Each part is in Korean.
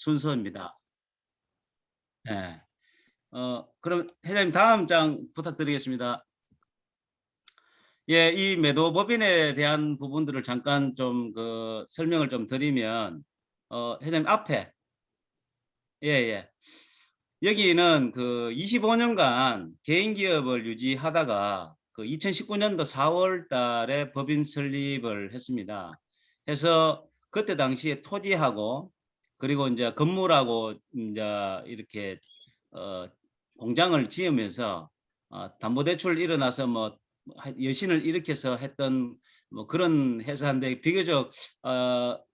순서입니다. 예. 그럼 회장님 다음 장 부탁드리겠습니다. 예, 이 매도 법인에 대한 부분들을 잠깐 좀 설명을 좀 드리면 회장님 앞에 예예. 여기는 25년간 개인 기업을 유지하다가 2019년도 4월 달에 법인 설립을 했습니다. 해서 그때 당시에 토지하고 그리고 이제 건물하고 이제 이렇게 어 공장을 지으면서 담보대출 일어나서 뭐 여신을 일으켜서 했던 뭐 그런 회사인데 비교적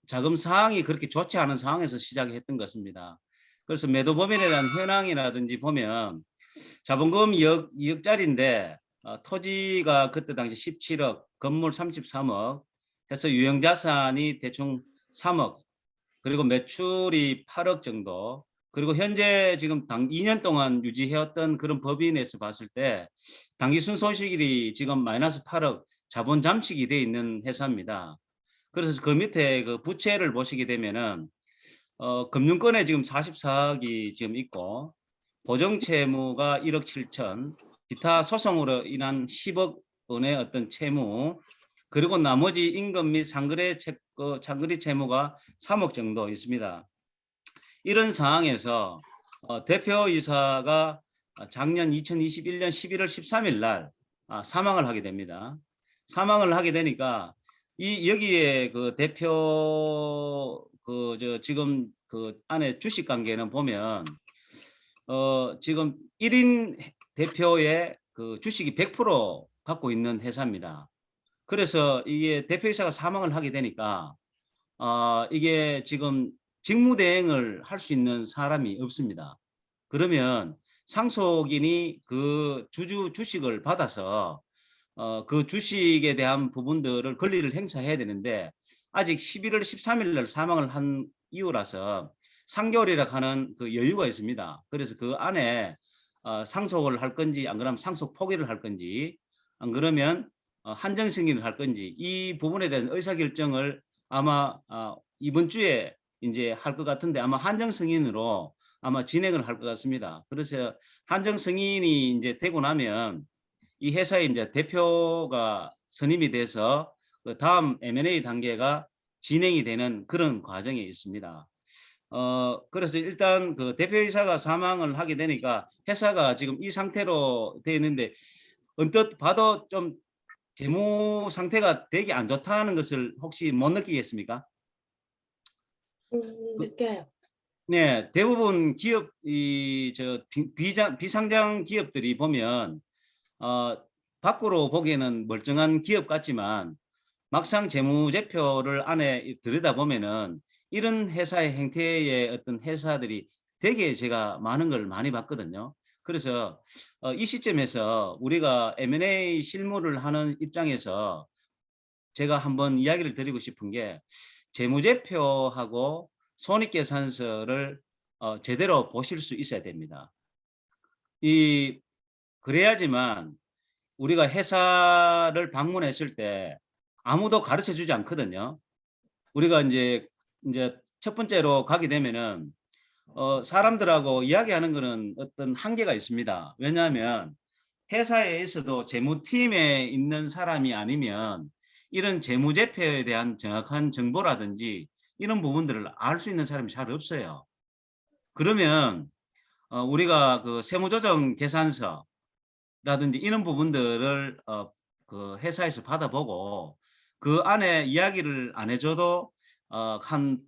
자금 상황이 그렇게 좋지 않은 상황에서 시작했던 것입니다. 그래서 매도 법인에 대한 현황이라든지 보면 자본금 2억짜리인데 토지가 그때 당시 17억, 건물 33억 해서 유형자산이 대충 3억, 그리고 매출이 8억 정도, 그리고 현재 지금 2년 동안 유지해왔던 그런 법인에서 봤을 때 당기 순손실이 지금 마이너스 8억 자본 잠식이 돼 있는 회사입니다. 그래서 그 밑에 부채를 보시게 되면은 금융권에 지금 44억이 지금 있고 보정 채무가 1억 7천, 기타 소송으로 인한 10억 원의 어떤 채무, 그리고 나머지 임금 및 상거래 채무가 3억 정도 있습니다. 이런 상황에서 대표이사가 작년 2021년 11월 13일 날 사망을 하게 됩니다. 사망을 하게 되니까 여기에 대표 지금 안에 주식 관계는 보면 지금 1인 대표의 주식이 100% 갖고 있는 회사입니다. 그래서 이게 대표이사가 사망을 하게 되니까 이게 지금 직무대행을 할 수 있는 사람이 없습니다. 그러면 상속인이 주식을 받아서 그 주식에 대한 부분들을 권리를 행사해야 되는데 아직 11월 13일 날 사망을 한 이유라서 3개월이라 하는 여유가 있습니다. 그래서 그 안에 상속을 할 건지 안 그러면 상속 포기를 할 건지 안 그러면 한정 승인을 할 건지 이 부분에 대한 의사결정을 아마 이번 주에 이제 할 것 같은데 아마 한정 승인으로 아마 진행을 할 것 같습니다. 그래서 한정 승인이 이제 되고 나면 이 회사의 이제 대표가 선임이 돼서 다음 M&A 단계가 진행이 되는 그런 과정에 있습니다. 그래서 일단 대표이사가 사망을 하게 되니까 회사가 지금 이 상태로 되어 있는데 언뜻 봐도 좀 재무 상태가 되게 안 좋다는 것을 혹시 못 느끼겠습니까? 그 느껴요. 네. 대부분 기업 비상장 기업들이 보면 어 밖으로 보기에는 멀쩡한 기업 같지만 막상 재무제표를 안에 들여다보면은 이런 회사의 행태의 어떤 회사들이 되게 제가 많은 걸 많이 봤거든요. 그래서 이 시점에서 우리가 M&A 실무를 하는 입장에서 제가 한번 이야기를 드리고 싶은 게 재무제표하고 손익계산서를 제대로 보실 수 있어야 됩니다. 이 그래야지만 우리가 회사를 방문했을 때 아무도 가르쳐 주지 않거든요. 우리가 이제 첫 번째로 가게 되면은 사람들하고 이야기하는 거는 어떤 한계가 있습니다. 왜냐하면 회사에 있어도 재무팀에 있는 사람이 아니면 이런 재무제표에 대한 정확한 정보라든지 이런 부분들을 알 수 있는 사람이 잘 없어요. 그러면 우리가 세무조정 계산서라든지 이런 부분들을 회사에서 받아보고 그 안에 이야기를 안 해줘도 한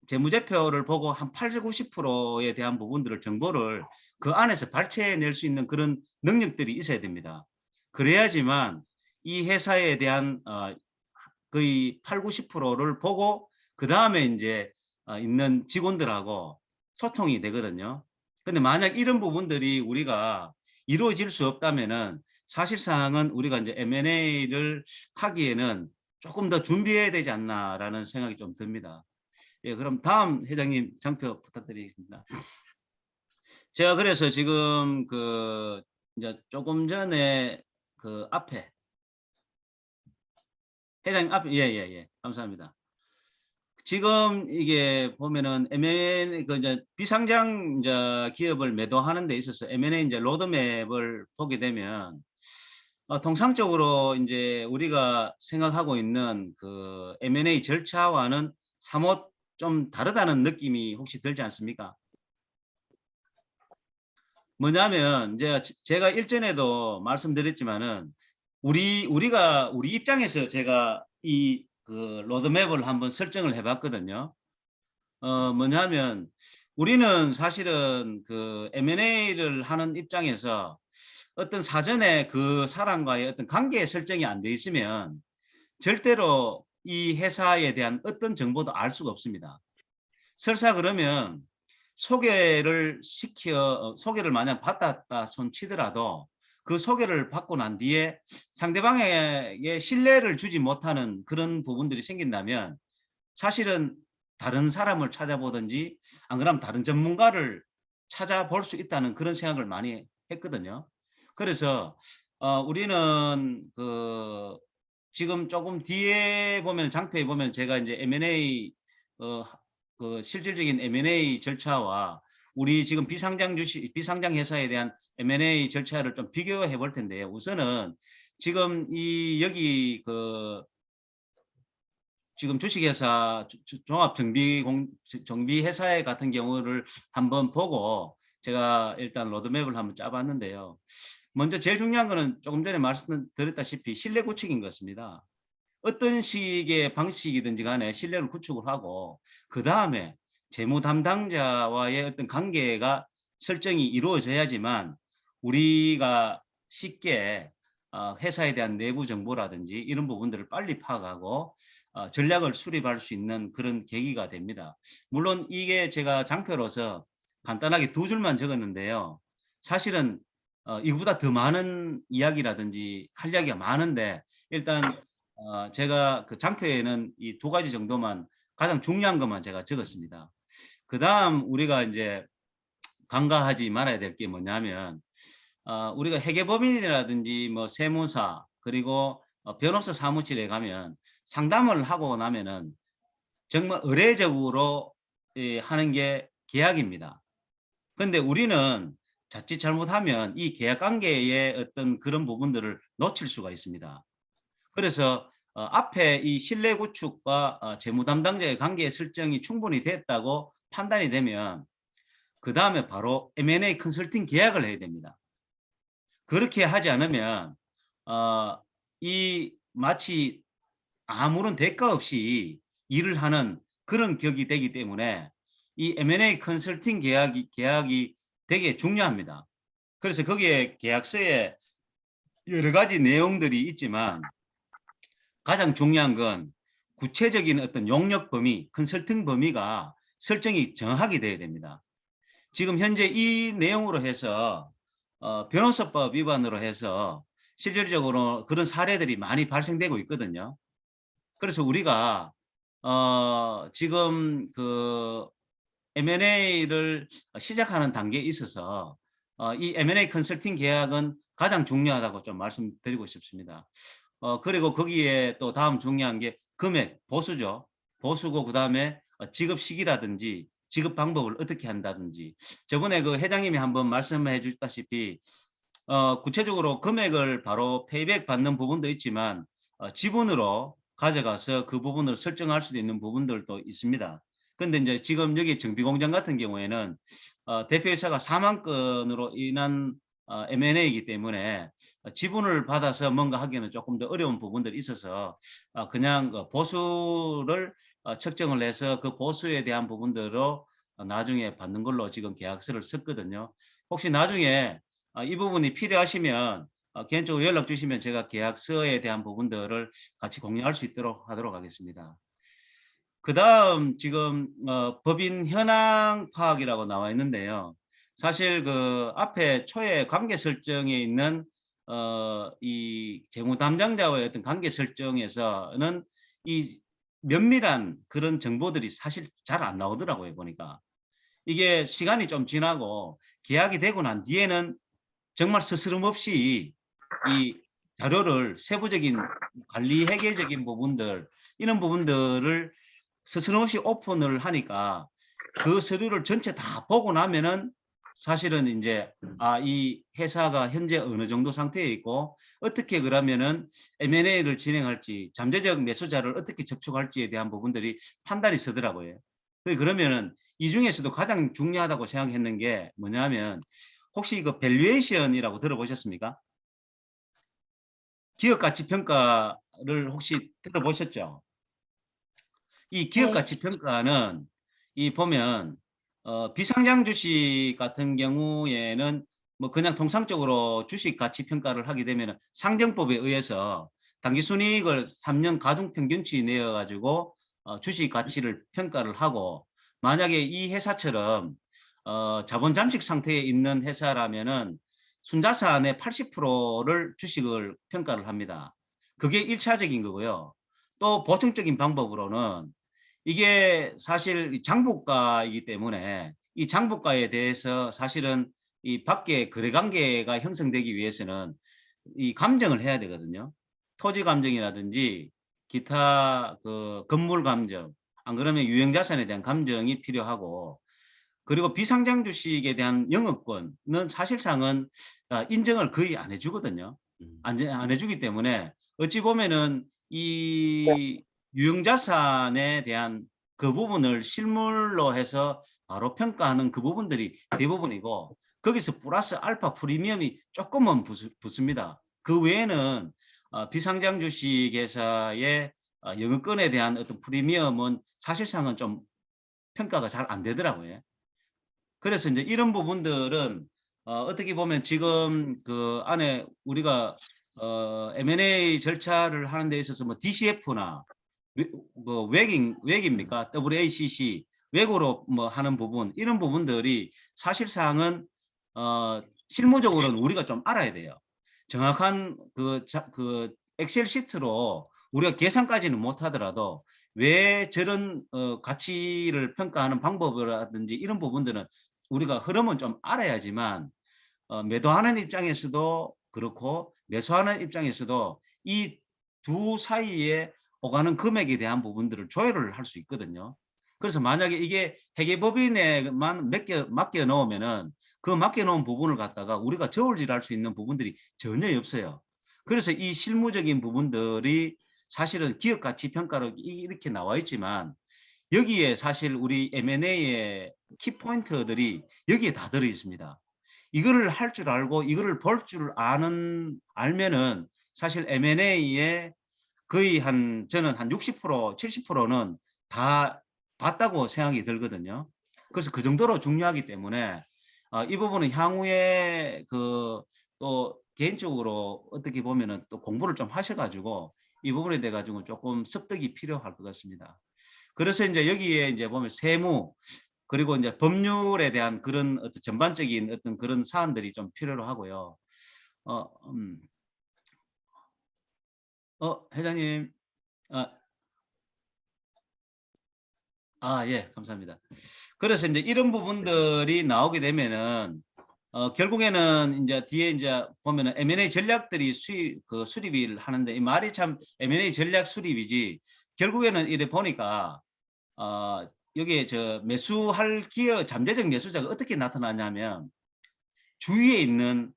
재무제표를 보고 한 80, 90%에 대한 부분들을 정보를 그 안에서 발췌해낼 수 있는 그런 능력들이 있어야 됩니다. 그래야지만 이 회사에 대한 거의 8, 90%를 보고 그다음에 인제 있는 직원들하고 소통이 되거든요. 근데 만약 이런 부분들이 우리가 이루어질 수 없다면은 사실상은 우리가 인제 M&A를 하기에는 '쪼끔 더 준비해야 되지 않나.'라는 생각이 좀 듭니다. 예, 그럼 다음 회장님 장표 부탁드리겠습니다. 제가 그래서 지금 이제 조금 전에 앞에 회장님 앞에 예예예. 감사합니다. 지금 이게 보면은 M&A 그 이제 비상장 이제 기업을 매도하는 데 있어서 M&A 이제 로드맵을 보게 되면 통상적으로 이제 우리가 생각하고 있는 그 M&A 절차와는 사뭇 좀 다르다는 느낌이 혹시 들지 않습니까? 뭐냐면 이제 제가 일전에도 말씀드렸지만은 우리 입장에서 제가 이 그 로드맵을 한번 설정을 해 봤거든요. 뭐냐면 우리는 사실은 그 M&A를 하는 입장에서 어떤 사전에 그 사람과의 어떤 관계 설정이 안 돼 있으면 절대로 이 회사에 대한 어떤 정보도 알 수가 없습니다. 설사 그러면 소개를 만약 받았다 손치더라도 그 소개를 받고 난 뒤에 상대방에게 신뢰를 주지 못하는 그런 부분들이 생긴다면 사실은 다른 사람을 찾아보든지 안 그러면 다른 전문가를 찾아볼 수 있다는 그런 생각을 많이 했거든요. 그래서 우리는 그 지금 조금 뒤에 보면 장표에 보면 제가 이제 M&A 어 그 실질적인 M&A 절차와 우리 지금 비상장 회사에 대한 M&A 절차를 좀 비교해 볼 텐데요. 우선은 지금 이 여기 그 지금 주식회사 정비회사 같은 경우를 한번 보고 제가 일단 로드맵을 한번 짜 봤는데요. 먼저 제일 중요한 거는 조금 전에 말씀드렸다시피 신뢰 구축인 것 같습니다. 어떤 식의 방식이든지 간에 신뢰를 구축을 하고 그다음에 재무 담당자와의 어떤 관계가 설정이 이루어져야지만 우리가 쉽게 회사에 대한 내부 정보라든지 이런 부분들을 빨리 파악하고 전략을 수립할 수 있는 그런 계기가 됩니다. 물론 이게 제가 장표로서 간단하게 두 줄만 적었는데요. 사실은 이거보다 더 많은 이야기라든지 할 이야기가 많은데 일단 제가 그 장표에는 이 두 가지 정도만 가장 중요한 것만 제가 적었습니다. 그다음 우리가 인제 간과하지 말아야 될 게 뭐냐면 우리가 회계법인이라든지 뭐 세무사 그리고 변호사 사무실에 가면 상담을 하고 나면은 정말 의례적으로 하는 게 계약입니다. 근데 우리는 자칫 잘못하면 이 계약 관계의 어떤 그런 부분들을 놓칠 수가 있습니다. 그래서 앞에 이 신뢰 구축과 재무 담당자의 관계 설정이 충분히 됐다고 판단이 되면 그다음에 바로 M&A 컨설팅 계약을 해야 됩니다. 그렇게 하지 않으면 어 이 마치 아무런 대가 없이 일을 하는 그런 격이 되기 때문에 이 M&A 컨설팅 계약이 되게 중요합니다. 그래서 거기에 계약서에 여러 가지 내용들이 있지만 가장 중요한 건 구체적인 어떤 용역 범위, 컨설팅 범위가 설정이 정확하게 돼야 됩니다. 지금 현재 이 내용으로 해서 변호사법 위반으로 해서 실질적으로 그런 사례들이 많이 발생되고 있거든요. 그래서 우리가 지금 그 M&A를 시작하는 단계에 있어서 이 M&A 컨설팅 계약은 가장 중요하다고 좀 말씀드리고 싶습니다. 그리고 거기에 또 다음 중요한 게 금액, 보수죠. 보수고 그다음에 지급 시기라든지 지급 방법을 어떻게 한다든지. 저번에 그 회장님이 한번 말씀해 주셨다시피 구체적으로 금액을 바로 페이백 받는 부분도 있지만 지분으로 가져가서 그 부분을 설정할 수도 있는 부분들도 있습니다. 근데 인제 지금 여기 정비공장 같은 경우에는 대표이사가 사망 건으로 인한 M&A이기 때문에 지분을 받아서 뭔가 하기에는 조금 더 어려운 부분들이 있어서 그냥 보수를 측정을 해서 그 보수에 대한 부분대로 나중에 받는 걸로 지금 계약서를 썼거든요. 혹시 나중에 이 부분이 필요하시면 개인적으로 연락 주시면 제가 계약서에 대한 부분들을 같이 공유할 수 있도록 하도록 하겠습니다. 그다음 지금 법인 현황 파악이라고 나와 있는데요. 사실 그 앞에 초에 관계 설정에 있는 이 재무 담당자와의 어떤 관계 설정에서는 이 면밀한 그런 정보들이 사실 잘 안 나오더라고요, 보니까. 이게 시간이 좀 지나고 계약이 되고 난 뒤에는 정말 스스럼없이 이 자료를 세부적인 관리 회계적인 부분들 이런 부분들을 서슴없이 오픈을 하니까 그 서류를 전체 다 보고 나면은 사실은 이제 이 회사가 현재 어느 정도 상태에 있고 어떻게 그러면은 M&A를 진행할지 잠재적 매수자를 어떻게 접촉할지에 대한 부분들이 판단이 서더라고요. 그러면은 이 중에서도 가장 중요하다고 생각했는 게 뭐냐면 혹시 그 밸류에이션이라고 들어보셨습니까? 기업 가치 평가를 혹시 들어보셨죠? 이 기업 네. 가치 평가는 보면 비상장 주식 같은 경우에는 뭐 그냥 통상적으로 주식 가치 평가를 하게 되면 상정법에 의해서 당기순이익을 3년 가중 평균치 내어 가지고 주식 가치를 평가를 하고, 만약에 이 회사처럼 자본 잠식 상태에 있는 회사라면은 순자산의 80%를 주식을 평가를 합니다. 그게 1차적인 거고요. 또 보충적인 방법으로는 이게 사실 장부가이기 때문에 이 장부가에 대해서 사실은 이 밖에 거래 관계가 형성되기 위해서는 이 감정을 해야 되거든요. 토지 감정이라든지 기타 그 건물 감정, 안 그러면 유형 자산에 대한 감정이 필요하고, 그리고 비상장 주식에 대한 영업권은 사실상은 인정을 거의 안 해주거든요. 음. 안 해주기 때문에 어찌 보면은 이 유형자산에 대한 그 부분을 실물로 해서 바로 평가하는 그 부분들이 대부분이고, 거기서 플러스 알파 프리미엄이 조금은 붙습니다. 그 외에는 비상장 주식회사의 영업권에 대한 어떤 프리미엄은 사실상은 좀 평가가 잘 안 되더라고요. 그래서 이제 이런 부분들은 어떻게 보면 지금 그 안에 우리가 M&A 절차를 하는 데 있어서 뭐 DCF나 뭐 웩입니까? WACC, 웩으로 뭐 하는 부분, 이런 부분들이 사실상은 실무적으로는 우리가 좀 알아야 돼요. 정확한 그 엑셀 시트로 우리가 계산까지는 못 하더라도 왜 저런 가치를 평가하는 방법이라든지 이런 부분들은 우리가 흐름은 좀 알아야지만 매도하는 입장에서도 그렇고 매수하는 입장에서도 이 두 사이에 오가는 금액에 대한 부분들을 조율을 할 수 있거든요. 그래서 만약에 이게 회계법인에만 맡겨 놓으면은 그 맡겨 놓은 부분을 갖다가 우리가 저울질할 수 있는 부분들이 전혀 없어요. 그래서 이 실무적인 부분들이 사실은 기업 가치 평가로 이렇게 나와 있지만 여기에 사실 우리 M&A의 키포인트들이 여기에 다 들어 있습니다. 이거를 할 줄 알고 이거를 볼 줄 알면은 사실 M&A의 거의 저는 한 60% 70%는 다 봤다고 생각이 들거든요. 그래서 그 정도로 중요하기 때문에 이 부분은 향후에 또 개인적으로 어떻게 보면은 또 공부를 좀 하셔 가지고 이 부분에 대해 가지고 조금 습득이 필요할 것 같습니다. 그래서 이제 여기에 이제 보면 세무, 그리고 이제 법률에 대한 그런 어떤 전반적인 어떤 그런 사안들이 좀 필요로 하고요. 어, 음, 회장님. 아, 예, 감사합니다. 그래서 이제 이런 부분들이 나오게 되면은 결국에는 이제 뒤에 이제 보면은 M&A 전략들이 수립을 하는데, 이 말이 참 M&A 전략 수립이지 결국에는 이래 보니까 여기에 매수할 기업 잠재적 매수자가 어떻게 나타나냐면 주위에 있는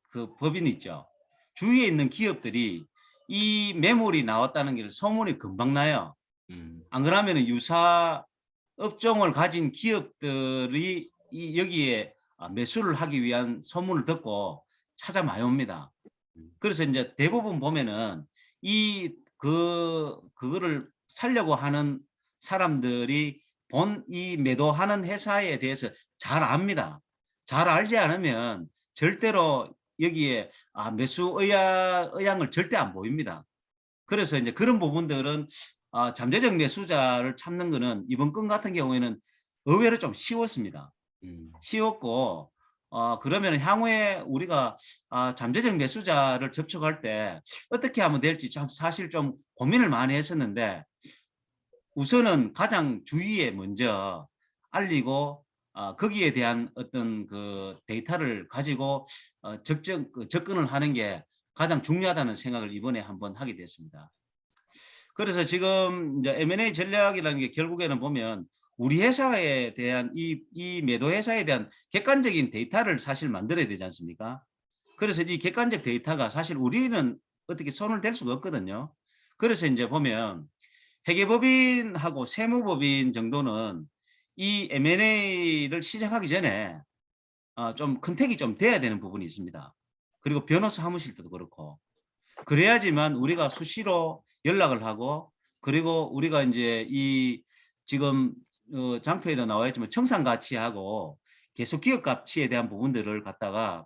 그 법인 있죠. 주위에 있는 기업들이 이 매물이 나왔다는 게 소문이 금방 나요. 음. 안 그러면은 유사 업종을 가진 기업들이 여기에 매수를 하기 위한 소문을 듣고 찾아 많이 옵니다. 음. 그래서 이제 대부분 보면은 그거를 살려고 하는 사람들이 이 매도하는 회사에 대해서 잘 압니다. 잘 알지 않으면 절대로 여기에 매수 의향을 절대 안 보입니다. 그래서 이제 그런 부분들은 잠재적 매수자를 찾는 거는 이번 건 같은 경우에는 의외로 좀 쉬웠습니다. 음. 쉬웠고 그러면 향후에 우리가 잠재적 매수자를 접촉할 때 어떻게 하면 될지 참 사실 좀 고민을 많이 했었는데, 우선은 가장 주위에 먼저 알리고 거기에 대한 어떤 그 데이터를 가지고 접근을 하는 게 가장 중요하다는 생각을 이번에 한번 하게 됐습니다. 그래서 지금 이제 M&A 전략이라는 게 결국에는 보면 우리 회사에 대한 이 매도 회사에 대한 객관적인 데이터를 사실 만들어야 되지 않습니까? 그래서 이 객관적 데이터가 사실 우리는 어떻게 손을 댈 수가 없거든요. 그래서 이제 보면 회계법인하고 세무법인 정도는 이 M&A를 시작하기 전에 좀 컨택이 좀 돼야 되는 부분이 있습니다. 그리고 변호사 사무실도 그렇고. 그래야지만 우리가 수시로 연락을 하고, 그리고 우리가 이제 이 지금 장표에도 나와 있지만 청산 가치하고 계속 기업 가치에 대한 부분들을 갖다가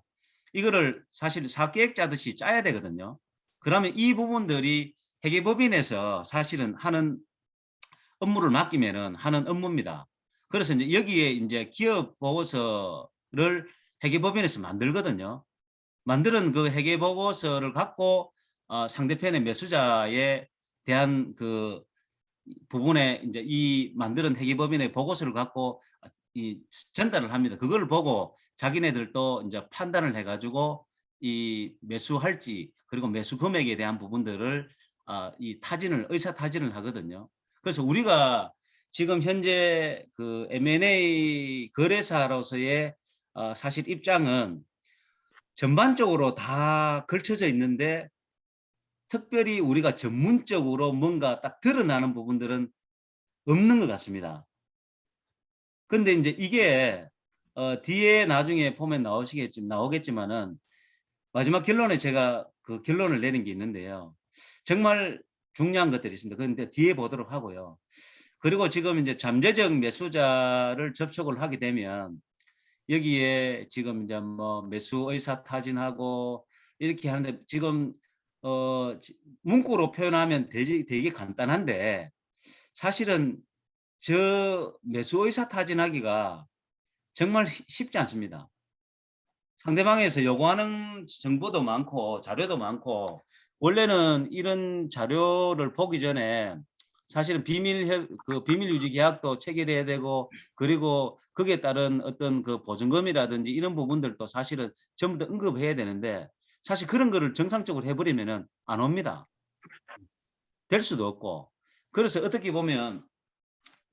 이거를 사실 사계획 짜듯이 짜야 되거든요. 그러면 이 부분들이 회계법인에서 사실은 하는 업무를 맡기면은 하는 업무입니다. 그래서 이제 여기에 이제 기업 보고서를 회계법인에서 만들거든요. 만드는 그 회계 보고서를 갖고 상대편의 매수자에 대한 그 부분에 이제 이 만드는 회계법인의 보고서를 갖고 이 전달을 합니다. 그걸 보고 자기네들도 이제 판단을 해가지고 이 매수할지 그리고 매수 금액에 대한 부분들을 이 타진을 의사 타진을 하거든요. 그래서 우리가 지금 현재 그 M&A 거래사로서의 사실 입장은 전반적으로 다 걸쳐져 있는데 특별히 우리가 전문적으로 뭔가 딱 드러나는 부분들은 없는 것 같습니다. 근데 이제 이게 뒤에 나중에 보면 나오겠지만은 마지막 결론에 제가 그 결론을 내린 게 있는데요. 정말 중요한 것들이 있습니다. 그런데 뒤에 보도록 하고요. 그리고 지금 이제 잠재적 매수자를 접촉을 하게 되면 여기에 지금 이제 뭐 매수 의사 타진하고 이렇게 하는데 지금 문구로 표현하면 되게 간단한데 사실은 저 매수 의사 타진하기가 정말 쉽지 않습니다. 상대방에서 요구하는 정보도 많고 자료도 많고 원래는 이런 자료를 보기 전에 사실은 비밀 유지 계약도 체결해야 되고 그리고 거기에 따른 어떤 그 보증금이라든지 이런 부분들도 사실은 전부 다 언급해야 되는데 사실 그런 거를 정상적으로 해버리면은 안 옵니다. 될 수도 없고. 그래서 어떻게 보면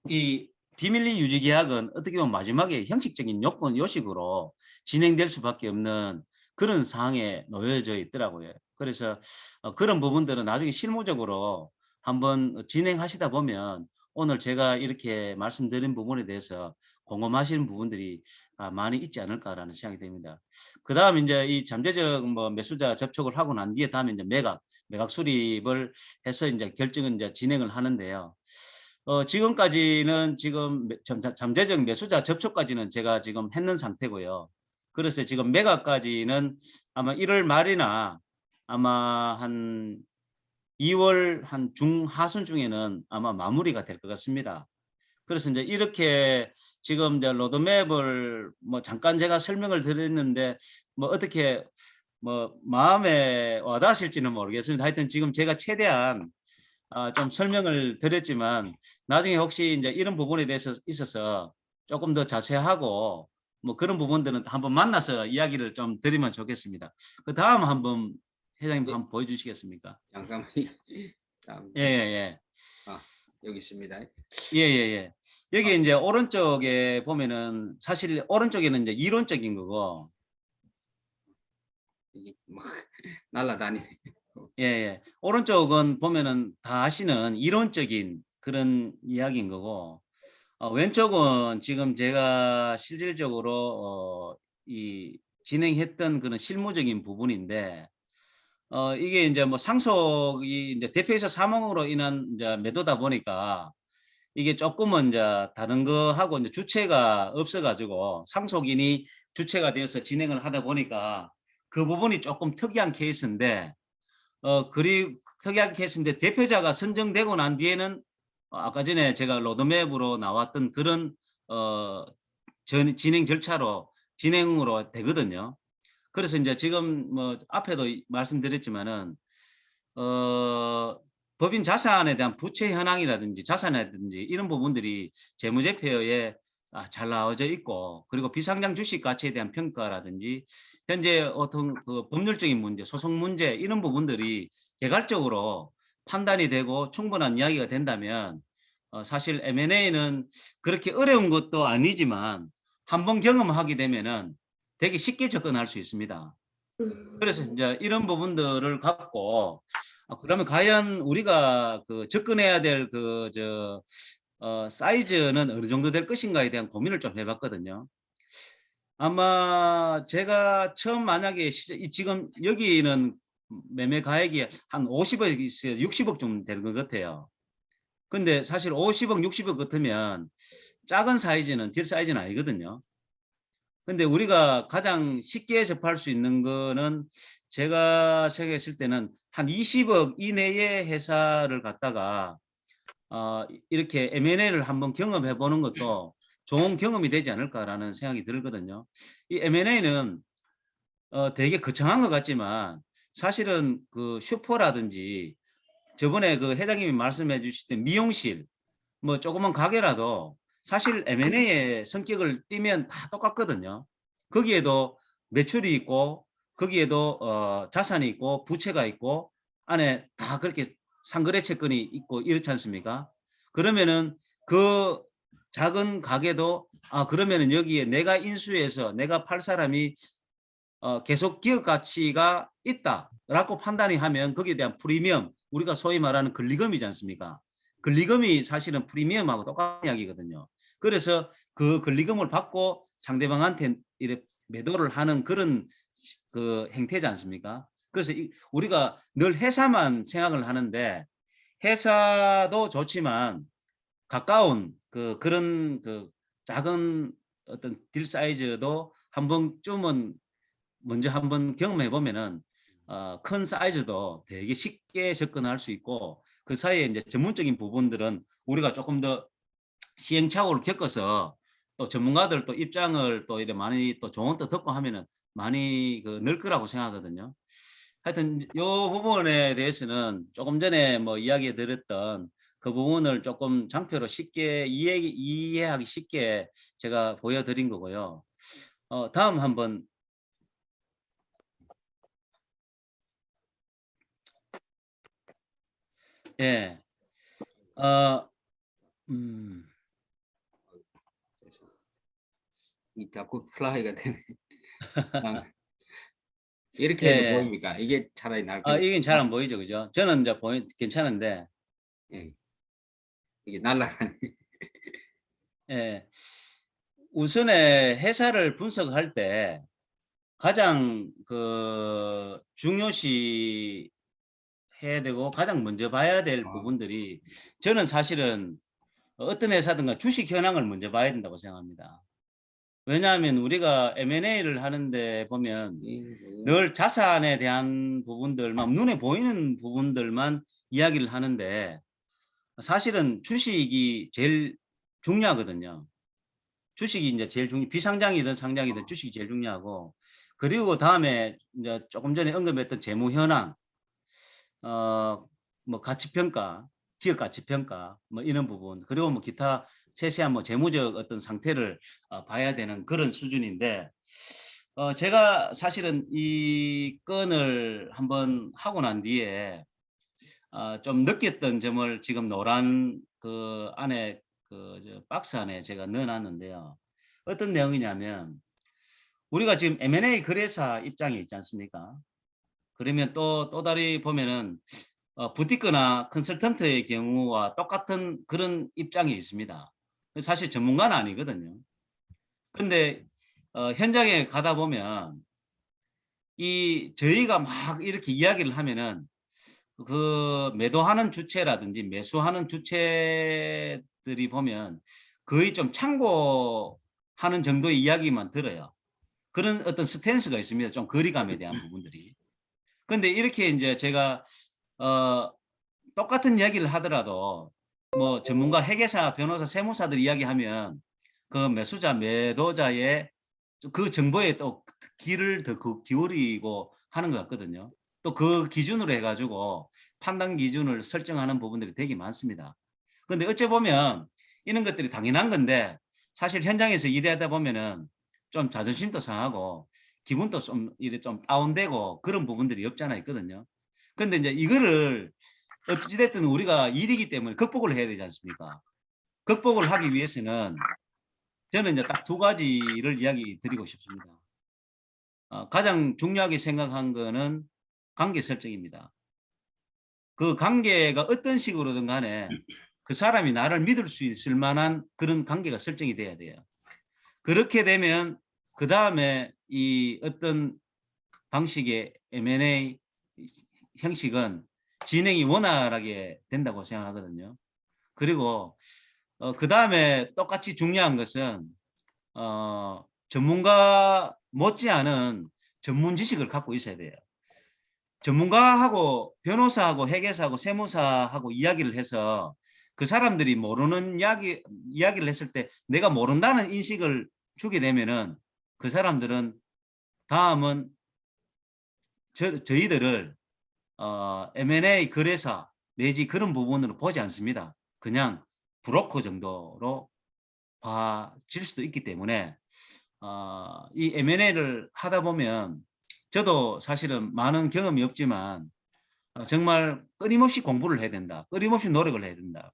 이 비밀리 유지 계약은 어떻게 보면 마지막에 형식적인 요식으로 진행될 수밖에 없는 그런 상황에 놓여져 있더라고요. 그래서 그런 부분들은 나중에 실무적으로 한번 진행하시다 보면 오늘 제가 이렇게 말씀드린 부분에 대해서 궁금하시는 부분들이 많이 있지 않을까라는 생각이 듭니다. 그다음 이제 이 잠재적 뭐 매수자 접촉을 하고 난 뒤에 다음에 이제 매각 수립을 해서 이제 결정은 이제 진행을 하는데요. 지금까지는 지금 잠재적 매수자 접촉까지는 제가 지금 했는 상태고요. 그래서 지금 매각까지는 아마 1월 말이나 아마 한 2월 한 중하순 중에는 아마 마무리가 될 것 같습니다. 그래서 이제 이렇게 지금 이제 로드맵을 뭐 잠깐 제가 설명을 드렸는데 뭐 어떻게 뭐 마음에 와닿으실지는 모르겠습니다. 하여튼 지금 제가 최대한 좀 설명을 드렸지만 나중에 혹시 이제 이런 부분에 대해서 있어서 조금 더 자세하고 뭐 그런 부분들은 한번 만나서 이야기를 좀 드리면 좋겠습니다. 그다음 한번 회장님 네. 한번 보여주시겠습니까? 잠깐만요. 참, 예예예. 여기 있습니다. 예예예. 아, 여기 이제 오른쪽에 보면은 사실 오른쪽에는 이제 이론적인 거고 이게 막 날아다니네. 예예. 오른쪽은 보면은 다 아시는 이론적인 그런 이야기인 거고 왼쪽은 지금 제가 실질적으로 이 진행했던 그런 실무적인 부분인데 이게 인제 뭐 상속이 인제 대표이사 사망으로 인한 인제 매도다 보니까 이게 쪼끔은 인제 다른 거하고 인제 주체가 없어 가지고 상속인이 주체가 되어서 진행을 하다 보니까 그 부분이 쪼끔 특이한 케이스인데 특이한 케이스인데 대표자가 선정되고 난 뒤에는 아까 전에 제가 로드맵으로 나왔던 그런 어 진행 절차로 진행으로 되거든요. 그래서 인제 지금 뭐 앞에도 말씀드렸지만은 어 법인 자산에 대한 부채 현황이라든지 자산이라든지 이런 부분들이 재무제표에 잘 나와져 있고 그리고 비상장 주식 가치에 대한 평가라든지 현재 어떤 그 법률적인 문제, 소송 문제 이런 부분들이 개괄적으로 판단이 되고 충분한 이야기가 된다면 사실 M&A는 그렇게 어려운 것도 아니지만 한번 경험하게 되면은 되게 쉽게 접근할 수 있습니다. 그래서 이제 이런 부분들을 갖고 그러면 과연 우리가 그 접근해야 될 사이즈는 어느 정도 될 것인가에 대한 고민을 좀 해봤거든요. 아마 제가 처음 만약에 지금 여기는 매매 가액이 한 50억 있어요. 60억 좀 되는 것 같아요. 근데 사실 50억, 60억 같으면 작은 사이즈는 딜 사이즈는 아니거든요. 근데 우리가 가장 쉽게 접할 수 있는 거는 제가 생각했을 때는 한 20억 이내의 회사를 갖다가 이렇게 M&A를 한번 경험해 보는 것도 좋은 경험이 되지 않을까라는 생각이 들거든요. 이 M&A는 되게 거창한 것 같지만 사실은 그 슈퍼라든지 저번에 그 회장님이 말씀해 주실 때 미용실 뭐 조그만 가게라도 사실 M&A의 성격을 띠면 다 똑같거든요. 거기에도 매출이 있고 거기에도 자산이 있고 부채가 있고 안에 다 그렇게 상거래 채권이 있고 이렇지 않습니까? 그러면은 그 작은 가게도 그러면은 여기에 내가 인수해서 내가 팔 사람이 계속 기업 가치가 있다라고 판단이 하면 거기에 대한 프리미엄 우리가 소위 말하는 권리금이지 않습니까? 권리금이 사실은 프리미엄하고 똑같은 이야기거든요. 그래서 그 권리금을 받고 상대방한테 이렇게 매도를 하는 그런 그 행태지 않습니까? 그래서 우리가 늘 회사만 생각을 하는데 회사도 좋지만 가까운 그런 그 작은 어떤 딜 사이즈도 한 번쯤은 먼저 한번 경험해 보면은 큰 사이즈도 되게 쉽게 접근할 수 있고 그 사이에 이제 전문적인 부분들은 우리가 조금 더 시행착오를 겪어서 또 전문가들 또 입장을 또 이래 많이 또 조언도 듣고 하면은 많이 늘 거라고 생각하거든요. 하여튼 요 부분에 대해서는 조금 전에 뭐 이야기 드렸던 그 부분을 조금 장표로 쉽게 이해하기 쉽게 제가 보여드린 거고요. 다음 한번 예. 어, 음, 이 자꾸 플라이가 되네. 아, 이렇게 해도 예. 보입니까? 이게 차라리 나을 거예요. 이긴 잘 안 보이죠, 그죠? 저는 이제 괜찮은데, 예, 이게 날라가네. 예. 우선에 회사를 분석할 때 가장 중요시 해야 되고 가장 먼저 봐야 될 아, 부분들이 저는 사실은 어떤 회사든가 주식 현황을 먼저 봐야 된다고 생각합니다. 왜냐하면 우리가 M&A를 하는데 보면 늘 자산에 대한 부분들만 눈에 보이는 부분들만 이야기를 하는데 사실은 주식이 제일 중요하거든요. 주식이 이제 제일 비상장이든 상장이든 주식이 제일 중요하고 그리고 다음에 이제 조금 전에 언급했던 재무 현황, 뭐 가치평가, 지역 가치평가 뭐 이런 부분 그리고 뭐 기타 세세한 뭐 재무적 어떤 상태를 봐야 되는 그런 수준인데 제가 사실은 이 건을 한번 하고 난 뒤에 좀 느꼈던 점을 지금 노란 그 안에 박스 안에 제가 넣어 놨는데요. 어떤 내용이냐면 우리가 지금 M&A 거래사 입장에 있지 않습니까? 그러면 또 다리 보면은 부티크나 컨설턴트의 경우와 똑같은 그런 입장이 있습니다. 사실 전문가는 아니거든요. 근데 현장에 가다 보면 저희가 막 이렇게 이야기를 하면은 그 매도하는 주체라든지 매수하는 주체들이 보면 거의 좀 참고하는 정도의 이야기만 들어요. 그런 어떤 스탠스가 있습니다. 좀 거리감에 대한 부분들이. 근데 이렇게 이제 제가 어 똑같은 이야기를 하더라도 뭐 전문가 회계사, 변호사, 세무사들 이야기하면 그 매수자, 매도자의 그 정보에 또 귀를 더 기울이고 하는 것 같거든요. 또 그 기준으로 해가지고 판단 기준을 설정하는 부분들이 되게 많습니다. 근데 어째 보면 이런 것들이 당연한 건데 사실 현장에서 일하다 보면은 좀 자존심도 상하고 기분도 좀 이래 좀 다운되고 그런 부분들이 없지 않아 있거든요. 근데 이제 이거를 어찌됐든 우리가 일이기 때문에 극복을 해야 되지 않습니까? 극복을 하기 위해서는 저는 이제 딱 두 가지를 이야기 드리고 싶습니다. 가장 중요하게 생각한 거는 관계 설정입니다. 그 관계가 어떤 식으로든 간에 그 사람이 나를 믿을 수 있을 만한 그런 관계가 설정이 돼야 돼요. 그렇게 되면 그 다음에 이 어떤 방식의 M&A 형식은 진행이 원활하게 된다고 생각하거든요. 그리고 그 다음에 똑같이 중요한 것은 전문가 못지않은 전문 지식을 갖고 있어야 돼요. 전문가하고 변호사하고 회계사하고 세무사하고 이야기를 해서 그 사람들이 모르는 이야기를 했을 때 내가 모른다는 인식을 주게 되면은 그 사람들은 다음은 저희들을 M&A 거래사 내지 그런 부분으로 보지 않습니다. 그냥 브로커 정도로 봐질 수도 있기 때문에 이 M&A를 하다 보면 저도 사실은 많은 경험이 없지만 정말 끊임없이 공부를 해야 된다. 끊임없이 노력을 해야 된다.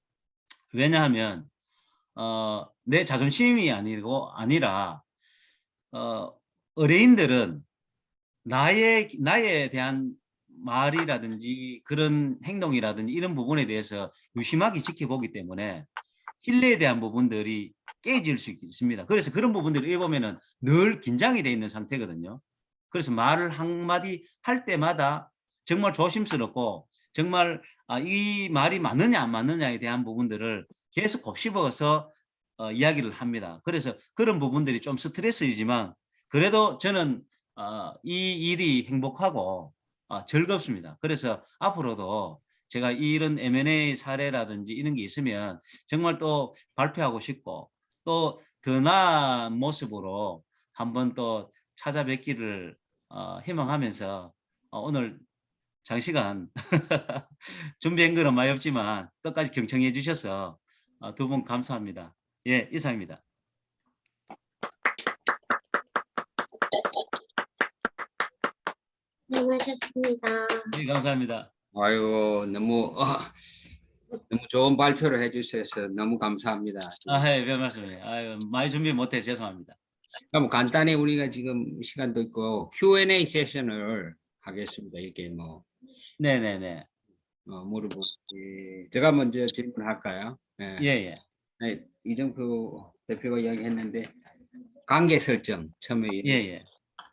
왜냐하면 내 자존심이 아니라 의뢰인들은 나에 대한 말이라든지 그런 행동이라든지 이런 부분에 대해서 유심하게 지켜보기 때문에 신뢰에 대한 부분들이 깨질 수 있습니다. 그래서 그런 부분들을 보면은 늘 긴장이 돼 있는 상태거든요. 그래서 말을 한마디 할 때마다 정말 조심스럽고 정말 이 말이 맞느냐 안 맞느냐에 대한 부분들을 계속 곱씹어서 이야기를 합니다. 그래서 그런 부분들이 좀 스트레스이지만 그래도 저는 이 일이 행복하고 즐겁습니다. 그래서 앞으로도 제가 이런 M&A 사례라든지 이런 게 있으면 정말 또 발표하고 싶고 또 더 나은 모습으로 한번 또 찾아뵙기를 희망하면서 오늘 장시간 준비한 거는 많이 없지만 끝까지 경청해 주셔서 두 분 감사합니다. 예, 이상입니다. 수고하셨습니다. 예, 감사합니다. 아유, 너무 좋은 발표를 해주셔서 너무 감사합니다. 예, 별 말씀이에요. 아유, 많이 준비 못해 죄송합니다. 그럼 간단히 우리가 지금 시간도 있고 Q&A 세션을 하겠습니다. 이렇게 뭐 네네네. 물어보고 제가 먼저 질문할까요? 네. 예. 네, 이정표 대표가 이야기했는데 관계 설정 처음에 예.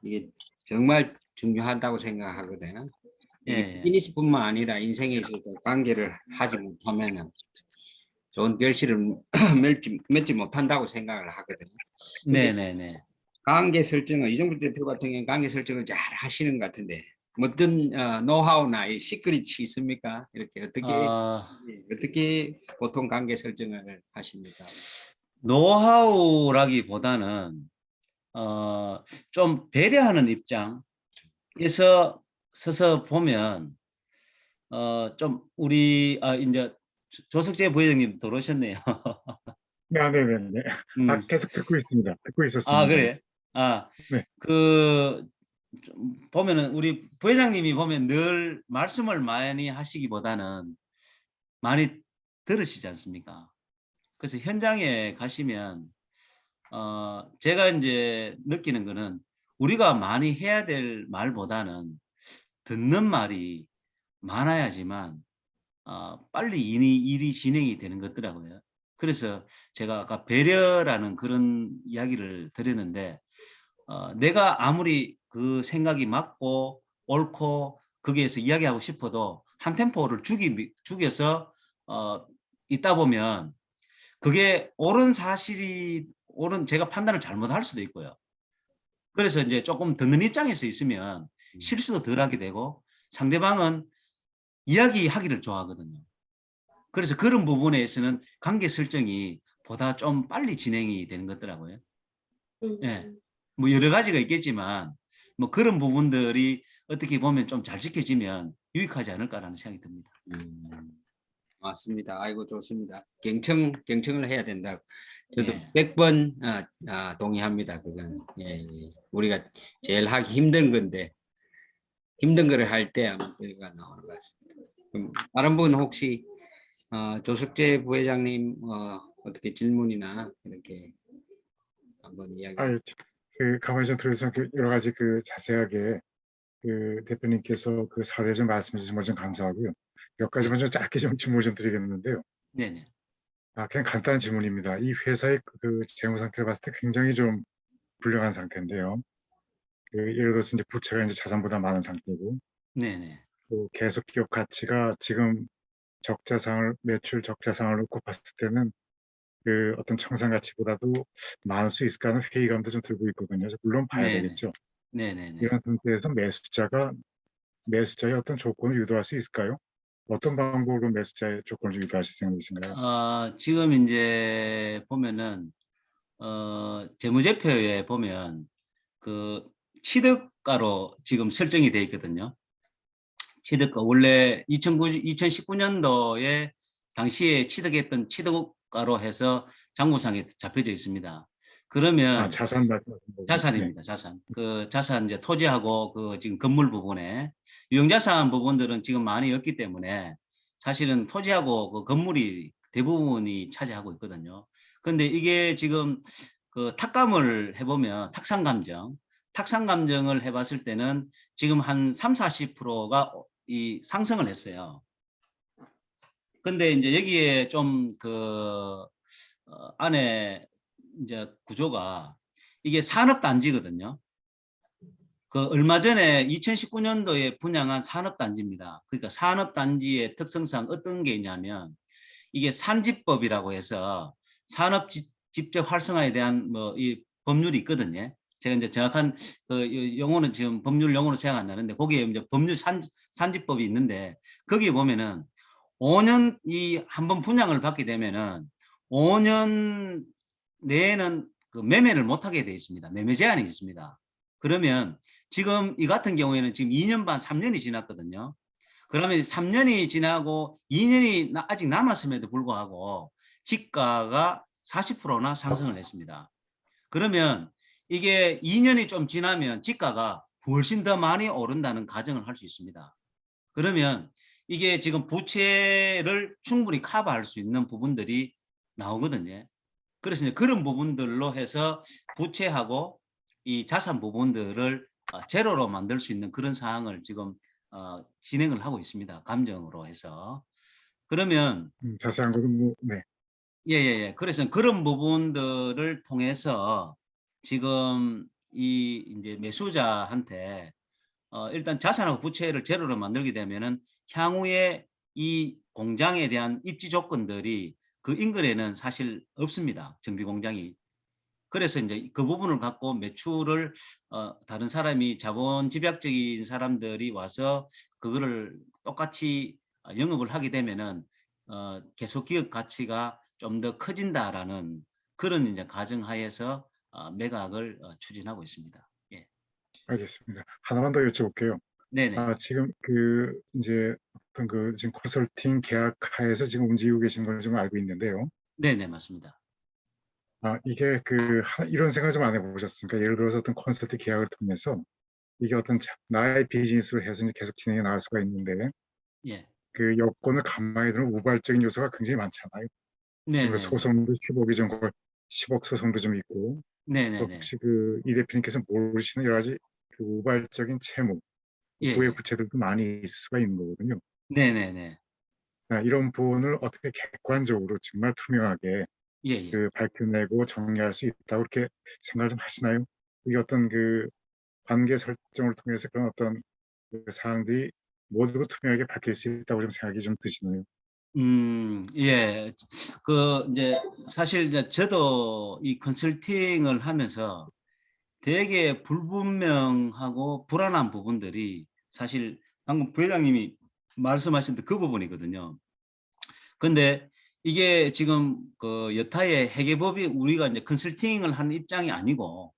이게 정말 중요하다고 생각하거든요. 이게 예. 비즈니스뿐만 아니라 인생에 있어서 관계를 하지 못하면은 좋은 결실을 맺지 못한다고 생각을 하거든요. 네네네. 관계 설정을 이정표 대표 같은 경우는 관계 설정을 잘 하시는 것 같은데 어떤 노하우나 이 시크릿이 있습니까? 이렇게 어떻게 보통 관계 설정을 하십니까? 노하우라기보다는 좀 배려하는 입장에서 서서 보면 좀 우리 이제 조석재 부회장님 들어오셨네요. 네네네. 계속 듣고 있습니다. 듣고 있었습니다. 그래. 네. 좀 보면은 우리 부회장님이 보면 늘 말씀을 많이 하시기보다는 많이 들으시지 않습니까? 그래서 현장에 가시면 제가 이제 느끼는 거는 우리가 많이 해야 될 말보다는 듣는 말이 많아야지만 빨리 일이 진행이 되는 것더라고요. 그래서 제가 아까 배려라는 그런 이야기를 드렸는데 내가 아무리 그 생각이 맞고 옳고 거기에서 이야기하고 싶어도 한 템포를 죽여서 있다 보면 그게 제가 판단을 잘못할 수도 있고요. 그래서 이제 조금 듣는 입장에서 있으면 실수도 덜 하게 되고 상대방은 이야기하기를 좋아하거든요. 그래서 그런 부분에서는 관계 설정이 보다 좀 빨리 진행이 되는 것더라고요. 예. 뭐 여러 가지가 있겠지만 뭐 그런 부분들이 어떻게 보면 좀 잘 지켜지면 유익하지 않을까라는 생각이 듭니다. 맞습니다. 아이고 좋습니다. 경청을 해야 된다. 저도 예. 100번 동의합니다. 그건 우리가 제일 하기 힘든 건데 힘든 거를 할 때 아마 결과가 나오는 것 같습니다. 그럼 다른 분 혹시 조석재 부회장님 어떻게 질문이나 이렇게 한번 이야기. 아, 예, 그 가만히 좀 들어서 그 여러 가지 그 자세하게 그 대표님께서 그 사례를 좀 말씀해 주신 걸 좀 감사하고요. 몇 가지만 좀 짧게 좀 질문 좀 드리겠는데요. 네네. 그냥 간단한 질문입니다. 이 회사의 그 재무 상태를 봤을 때 굉장히 좀 불량한 상태인데요. 예를 들어서 이제 부채가 이제 자산보다 많은 상태고, 네네. 또 계속 기업 가치가 지금 매출 적자상을 놓고 봤을 때는 그 어떤 청산 가치보다도 많을 수 있을까 하는 회의감도 좀 들고 있거든요. 그래서 물론 봐야 네네. 되겠죠. 네네네. 이런 상태에서 매수자의 어떤 조건을 유도할 수 있을까요? 어떤 방법으로 매수자의 조건을 유도하실 생각이신가요? 지금 이제 보면은 재무제표에 보면 그 취득가로 지금 설정이 되어 있거든요. 취득가 원래 2019년도에 당시에 취득했던 취득가로 해서 장부상에 잡혀져 있습니다. 그러면 자산 말씀하신 거군요. 네. 자산입니다. 자산. 그 자산 이제 토지하고 그 지금 건물 부분에 유형자산 부분들은 지금 많이 없기 때문에 사실은 토지하고 그 건물이 대부분이 차지하고 있거든요. 그런데 이게 지금 그 탁감을 해보면 탁상감정을 해봤을 때는 지금 한 3, 40%가 이 상승을 했어요. 근데 이제 여기에 좀 그 안에 이제 구조가 이게 산업단지거든요. 그 얼마 전에 2019년도에 분양한 산업단지입니다. 그러니까 산업단지의 특성상 어떤 게 있냐면 이게 산지법이라고 해서 산업 집적 활성화에 대한 뭐 이 법률이 있거든요. 제가 이제 정확한 그 용어는 지금 법률 용어로 생각 안 나는데 거기에 이제 법률 산지법이 있는데 거기 보면은 5년 이 한번 분양을 받게 되면은 5년 내에는 그 매매를 못하게 돼 있습니다. 매매 제한이 있습니다. 그러면 지금 이 같은 경우에는 지금 2년 반, 3년이 지났거든요. 그러면 3년이 지나고 2년이 아직 남았음에도 불구하고 지가가 40%나 상승을 했습니다. 그러면 이게 2년이 좀 지나면 지가가 훨씬 더 많이 오른다는 가정을 할 수 있습니다. 그러면 이게 지금 부채를 충분히 커버할 수 있는 부분들이 나오거든요. 그래서 이제 그런 부분들로 해서 부채하고 이 자산 부분들을 제로로 만들 수 있는 그런 사항을 지금 진행을 하고 있습니다. 감정으로 해서. 그러면 자세한 거는 네. 예. 그래서 그런 부분들을 통해서 지금 이 이제 매수자한테 일단 자산하고 부채를 제로로 만들게 되면은 향후에 이 공장에 대한 입지 조건들이 그 인근에는 사실 없습니다. 정비 공장이. 그래서 이제 그 부분을 갖고 매출을 다른 사람이 자본 집약적인 사람들이 와서 그거를 똑같이 영업을 하게 되면은 계속 기업 가치가 좀 더 커진다라는 그런 이제 가정하에서 매각을 추진하고 있습니다. 예. 알겠습니다. 하나만 더 여쭤볼게요. 네네. 지금 이제 어떤 지금 컨설팅 계약 하에서 지금 움직이고 계신 걸 좀 알고 있는데요. 네네, 맞습니다. 이게 이런 생각 좀 안 해보셨습니까? 예를 들어서 어떤 컨설팅 계약을 통해서 이게 어떤 나의 비즈니스로 해서 이제 계속 진행해 나갈 수가 있는데 예. 그 여건을 가만히 두면 우발적인 요소가 굉장히 많잖아요. 지금 네네네. 소송도 10억이 좀 10억 소송도 좀 있고 또 네네네. 혹시 이 대표님께서 모르시는 여러 가지 그 우발적인 채무, 부의 예예. 부채들도 많이 있을 수가 있는 거거든요. 네네네. 이런 부분을 어떻게 객관적으로 정말 투명하게 예예. 밝혀내고 정리할 수 있다고 그렇게 생각을 좀 하시나요? 이게 어떤 관계 설정을 통해서 그런 어떤 사항들이 모두 투명하게 밝힐 수 있다고 좀 생각이 좀 드시나요? 예. 이제 사실 이제 저도 이 컨설팅을 하면서 되게 불분명하고 불안한 부분들이 사실 방금 부회장님이 말씀하신 그 부분이거든요. 근데 이게 지금 그 여타의 회계법인 우리가 이제 컨설팅을 하는 입장이 아니고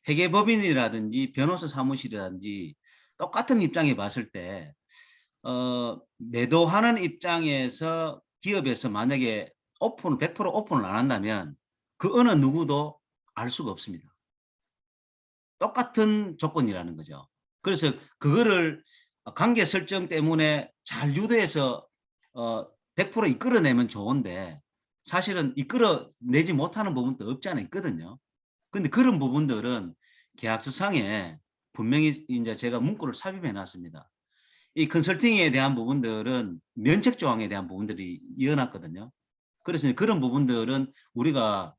회계법인이라든지 변호사 사무실이라든지 똑같은 입장에 봤을 때 매도하는 입장에서 기업에서 만약에 100% 오픈을 안 한다면 그 어느 누구도 알 수가 없습니다. 똑같은 조건이라는 거죠. 그래서 그거를 관계 설정 때문에 잘 유도해서 100% 이끌어내면 좋은데 사실은 이끌어내지 못하는 부분도 없지 않아 있거든요. 근데 그런 부분들은 계약서상에 분명히 이제 제가 문구를 삽입해 놨습니다. 이 컨설팅에 대한 부분들은 면책 조항에 대한 부분들이 이어놨거든요. 그래서 그런 부분들은 우리가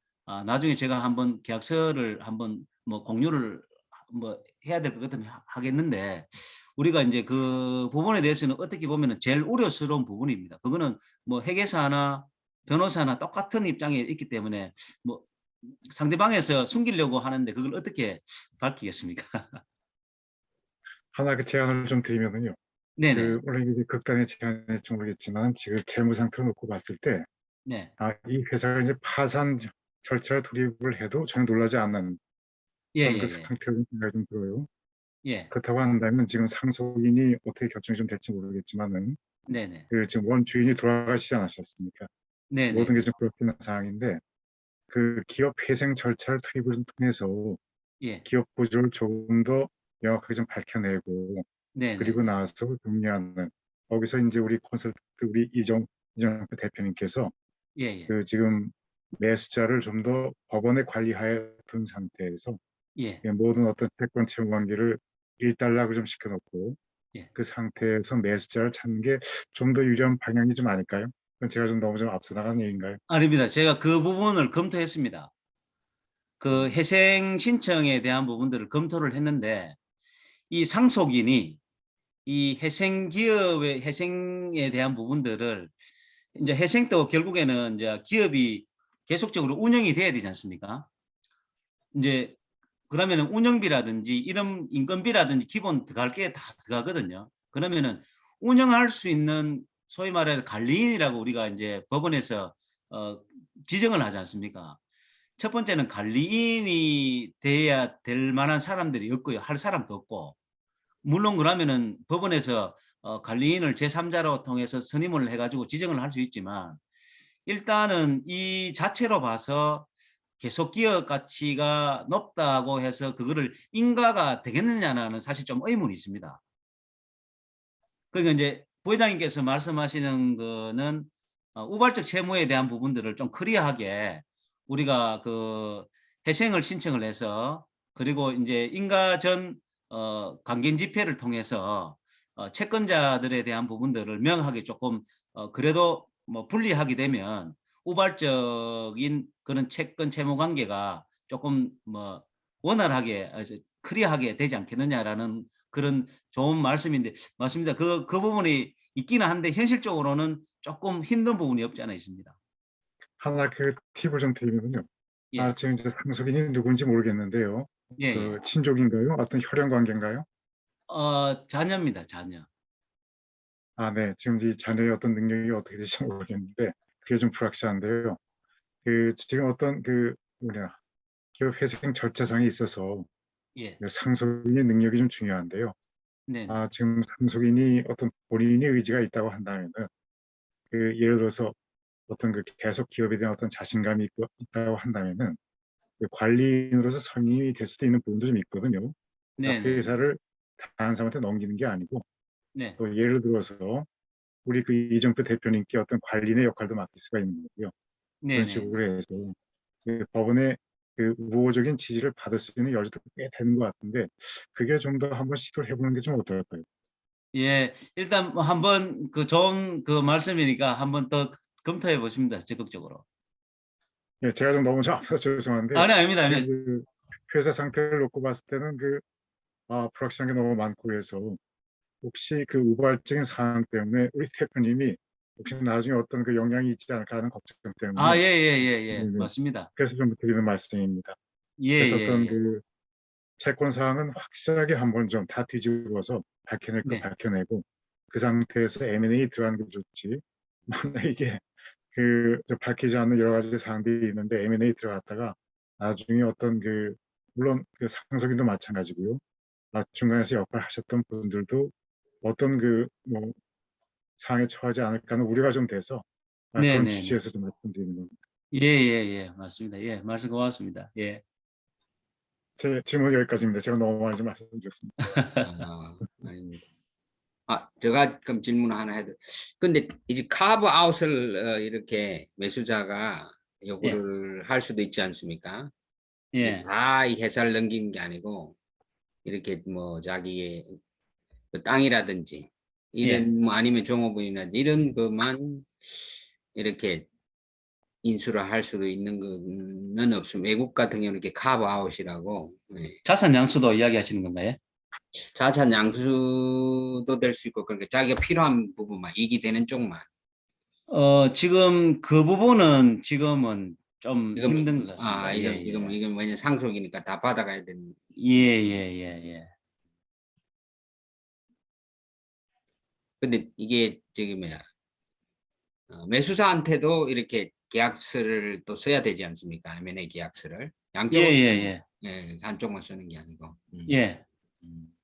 나중에 제가 한번 계약서를 한번 뭐 공유를 뭐 해야 될 것 같으면 하겠는데 우리가 이제 그 부분에 대해서는 어떻게 보면은 제일 우려스러운 부분입니다. 그거는 뭐 회계사나 변호사나 똑같은 입장에 있기 때문에 뭐 상대방에서 숨기려고 하는데 그걸 어떻게 밝히겠습니까? 하나 그 제안을 좀 드리면은요. 네네. 원래 이게 극단의 제안일지 모르겠지만 지금 재무 상태를 놓고 봤을 때, 네. 이 회사가 이제 파산 절차를 돌입을 해도 전혀 놀라지 않는 그런 그 예예예. 상태로 생각이 좀 들어요. 예. 그렇다고 한다면 지금 상속인이 어떻게 결정이 좀 될지 모르겠지만은 네네. 지금 원주인이 돌아가시지 않으셨습니까? 모든 게 네네네. 좀 그렇게 있는 상황인데 그 기업 회생 절차를 투입을 좀 통해서 예. 기업 구조를 조금 더 명확하게 좀 밝혀내고 그리고 네네네. 나서 정리하는 거기서 이제 우리 콘설트 우리 이정 대표님께서 예예. 그 지금 매수자를 좀 더 법원에 관리하에 둔 상태에서 예. 모든 어떤 채권 채무 관계를 일단락을 좀 시켜놓고 예. 그 상태에서 매수자를 찾는 게 좀 더 유리한 방향이 좀 아닐까요? 그건 제가 좀 너무 좀 앞서 나간 얘기인가요? 아닙니다. 제가 그 부분을 검토했습니다. 그 음, 회생 신청에 대한 부분들을 검토를 했는데 이 상속인이 이 회생 기업의 회생에 대한 부분들을 이제 회생도 결국에는 이제 기업이 계속적으로 운영이 돼야 되지 않습니까? 이제 그러면은 운영비라든지 이런 인건비라든지 기본 들어갈 게 다 들어가거든요. 그러면은 운영할 수 있는 소위 말해서 관리인이라고 우리가 이제 법원에서 어 지정을 하지 않습니까? 첫 번째는 관리인이 돼야 될 만한 사람들이 없고요. 할 사람도 없고. 물론 그러면은 법원에서 관리인을 제3자로 통해서 선임을 해 가지고 지정을 할 수 있지만 일단은 이 자체로 봐서 계속 기업 가치가 높다고 해서 그거를 인가가 되겠느냐는 사실 좀 의문이 있습니다. 그러니까 이제 부회장님께서 말씀하시는 거는 우발적 채무에 대한 부분들을 좀 클리어하게 우리가 그 회생을 신청을 해서 그리고 이제 인가 전 관계 집회를 통해서 채권자들에 대한 부분들을 명확하게 조금 그래도 뭐 분리하게 되면 우발적인 그런 채권 채무 관계가 조금 뭐 원활하게 클리어하게 되지 않겠느냐라는 그런 좋은 말씀인데 맞습니다. 그 부분이 있기는 한데 현실적으로는 조금 힘든 부분이 없지 않아 있습니다. 하나 그 팁을 좀 드리면요. 예. 지금 이제 상속인이 누군지 모르겠는데요. 예예. 친족인가요? 어떤 혈연 관계인가요? 자녀입니다, 자녀. 네. 지금 이 자녀의 어떤 능력이 어떻게 될지 모르겠는데 그게 좀 불확실한데요. 지금 어떤 뭐냐 기업 회생 절차상에 있어서 예. 상속인의 능력이 좀 중요한데요. 네네. 지금 상속인이 어떤 본인의 의지가 있다고 한다면은 예를 들어서 어떤 계속 기업에 대한 어떤 자신감이 있다고 한다면은 관리인으로서 선임이 될 수도 있는 부분도 좀 있거든요. 그러니까 네네네. 회사를 다른 사람한테 넘기는 게 아니고 네. 또 예를 들어서 우리 이정표 대표님께 어떤 관리인의 역할도 맡길 수가 있는 거고요. 그런 네네네. 식으로 해서 법원의 우호적인 지지를 받을 수 있는 여지도 꽤 되는 것 같은데 그게 좀 더 한번 시도를 해보는 게 좀 어떨까요? 예. 일단 뭐 한번 그 좋은 그 말씀이니까 한번 더 검토해 보십니다, 적극적으로. 예, 제가 좀 너무 좀 앞서 죄송한데 아니 아닙니다, 지금 아닙니다. 회사 상태를 놓고 봤을 때는 불확실한 게 너무 많고 해서 혹시 우발적인 사항 때문에 우리 대표님이 혹시 나중에 어떤 영향이 있지 않을까 하는 걱정 때문에 예예예예. 네네. 맞습니다. 그래서 좀 드리는 말씀입니다. 그래서 어떤 예예예. 채권 사항은 확실하게 한번 좀 다 뒤집어서 밝혀낼 거 네. 밝혀내고 그 상태에서 M&A 들어가는 게 좋지. 만약 이게 좀 밝히지 않는 여러 가지 사항들이 있는데 M&A 들어갔다가 나중에 어떤 물론 상속인도 마찬가지고요. 중간에서 역할을 하셨던 분들도 어떤 뭐 상황에 처하지 않을까 하는 우려가 좀 돼서 그런 네네네. 취지에서 좀 말씀드리는 겁니다. 예예예. 맞습니다. 예. 말씀 고맙습니다. 예. 제 질문 여기까지입니다. 제가 너무 많이 좀 말씀드렸습니다. 아닙니다. 제가 그럼 질문 하나 해도. 근데 이제 카브 아웃을 이렇게 매수자가 요구를 할 수도 있지 않습니까? 예. 다 이 회사를 넘기는 게 아니고 이렇게 뭐 자기의 그 땅이라든지 예. 이런 뭐 아니면 종업원이라든지 이런 것만 이렇게 인수를 할 수도 있는 거는 없습니다. 외국 같은 경우는 이렇게 카브 아웃이라고. 예. 자산 양수도 이야기하시는 건가요? 자산 양수도 될 수 있고 그러니까 자기가 필요한 부분만 이익이 되는 쪽만. 지금 그 부분은 지금은 좀 지금 힘든 것 같습니다. 예, 지금 예. 이건 왜냐 상속이니까 다 받아가야 되는. 예, 예, 예, 예. 근데 이게 저기 뭐야 매수자한테도 이렇게 계약서를 또 써야 되지 않습니까? M&A 계약서를 예, 양쪽은 예, 한쪽만 쓰는 게 아니고. 예. 예. 음.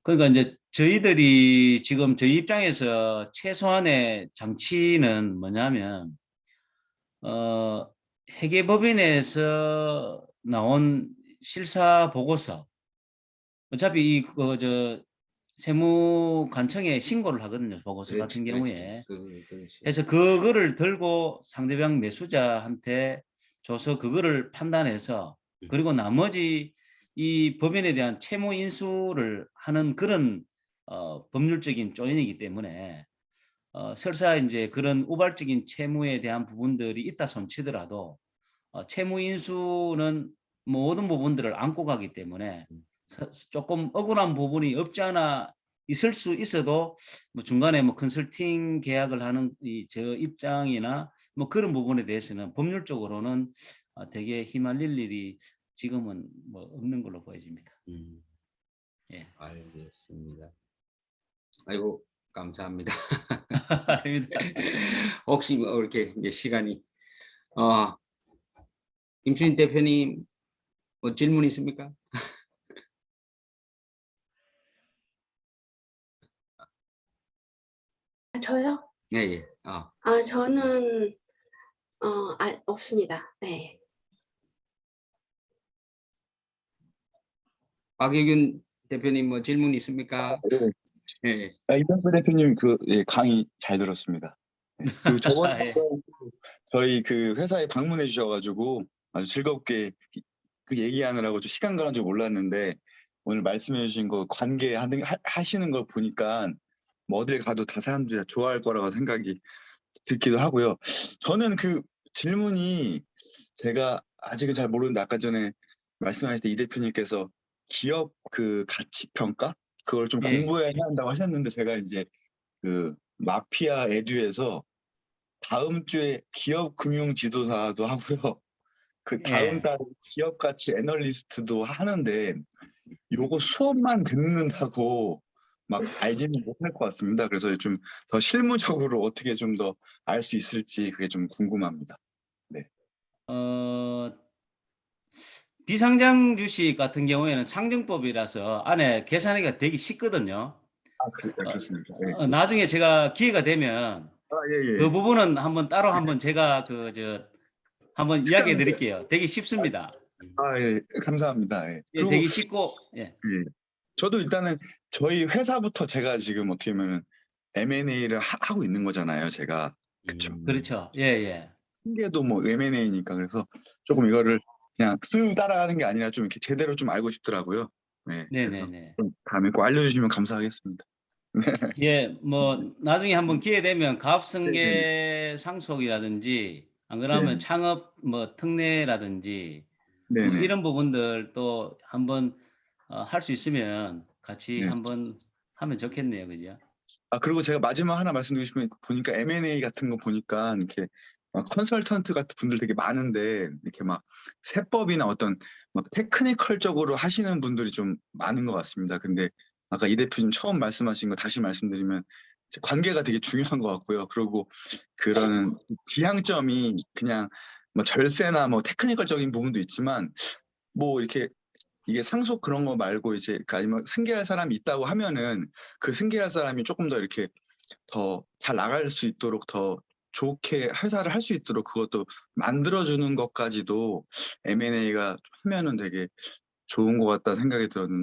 그러니까 이제 저희들이 지금 저희 입장에서 최소한의 장치는 뭐냐면, 회계법인에서 나온 실사 보고서, 어차피 세무관청에 신고를 하거든요. 보고서 같은 경우에. 그래서 그거를 들고 상대방 매수자한테 줘서 그거를 판단해서 그리고 나머지 이 법인에 대한 채무 인수를 하는 그런 법률적인 조인이기 때문에 설사 이제 그런 우발적인 채무에 대한 부분들이 있다 손치더라도 채무 인수는 모든 부분들을 안고 가기 때문에 조금 억울한 부분이 없지 않아 있을 수 있어도 뭐 중간에 뭐 컨설팅 계약을 하는 저 입장이나 뭐 그런 부분에 대해서는 법률적으로는 되게 휘말릴 일이 지금은 뭐 없는 걸로 보여집니다. 예. 알겠습니다. 아이고 감사합니다. 아닙니다. 혹시 뭐 이렇게 이제 시간이 김수인 대표님 뭐 질문 있습니까? 저요? 예, 예. 저는 없습니다. 네. 박예균 대표님 뭐 질문 있습니까? 네. 예. 이병표 대표님 강의 잘 들었습니다. 그리고 저번에 저희 그 회사에 방문해 주셔가지고 아주 즐겁게 그 얘기하느라고 좀 시간 가는 줄 몰랐는데 오늘 말씀해 주신 거 하시는 걸 보니까 뭐 어딜 가도 다 사람들이 다 좋아할 거라고 생각이 들기도 하고요. 저는 그 질문이 제가 아직은 잘 모르는데 아까 전에 말씀하실 때 이 대표님께서 기업 그 가치 평가 그걸 좀 예. 공부해야 한다고 하셨는데 제가 이제 그 마피아 에듀에서 다음 주에 기업 금융 지도사도 하고요. 그 다음 예. 달에 기업 가치 애널리스트도 하는데 요거 수업만 듣는다고 막 알지는 못할 것 같습니다. 그래서 좀 더 실무적으로 어떻게 좀 더 알 수 있을지 그게 좀 궁금합니다. 네. 비상장 주식 같은 경우에는 상증법이라서 안에 계산하기가 되게 쉽거든요. 그렇습니다. 네. 나중에 제가 기회가 되면 예. 그 부분은 따로 한번 제가 한번 이야기해 특강을 드릴게요. 되게 쉽습니다. 예. 감사합니다. 예. 예, 그리고 되게 쉽고, 예. 예. 저도 일단은 저희 회사부터 제가 지금 어떻게 보면 M&A를 하고 있는 거잖아요, 제가. 그쵸? 그렇죠. 예, 예. 승계도 뭐 M&A니까 그래서 조금 이거를 그냥 쓱 따라가는 게 아니라 좀 이렇게 제대로 좀 알고 싶더라고요. 네. 그래서 네네네. 좀 다음에 꼭 알려주시면 감사하겠습니다. 예, 뭐 나중에 한번 기회 되면 네네. 가업승계 상속이라든지 안 그러면 네네. 창업 뭐 특례라든지 뭐 네네. 이런 부분들 또 한번 할 수 있으면 같이 네. 한번 하면 좋겠네요. 그죠? 그리고 제가 마지막 하나 말씀드리고 싶은 게 보니까 M&A 같은 거 보니까 이렇게 막 컨설턴트 같은 분들 되게 많은데 이렇게 막 세법이나 어떤 막 테크니컬적으로 하시는 분들이 좀 많은 것 같습니다. 근데 아까 이 대표님 처음 말씀하신 거 다시 말씀드리면 관계가 되게 중요한 것 같고요. 그리고 그런 지향점이 그냥 뭐 절세나 뭐 테크니컬적인 부분도 있지만 뭐 이렇게 이게 상속 그런 거 말고 이제 아니면 승계할 사람이 있다고 하면은 그 승계할 사람이 조금 더 이렇게 더 잘 나갈 수 있도록 더 좋게 회사를 할 수 있도록 그것도 만들어주는 것까지도 M&A가 하면은 되게 좋은 것 같다 생각이 들었는데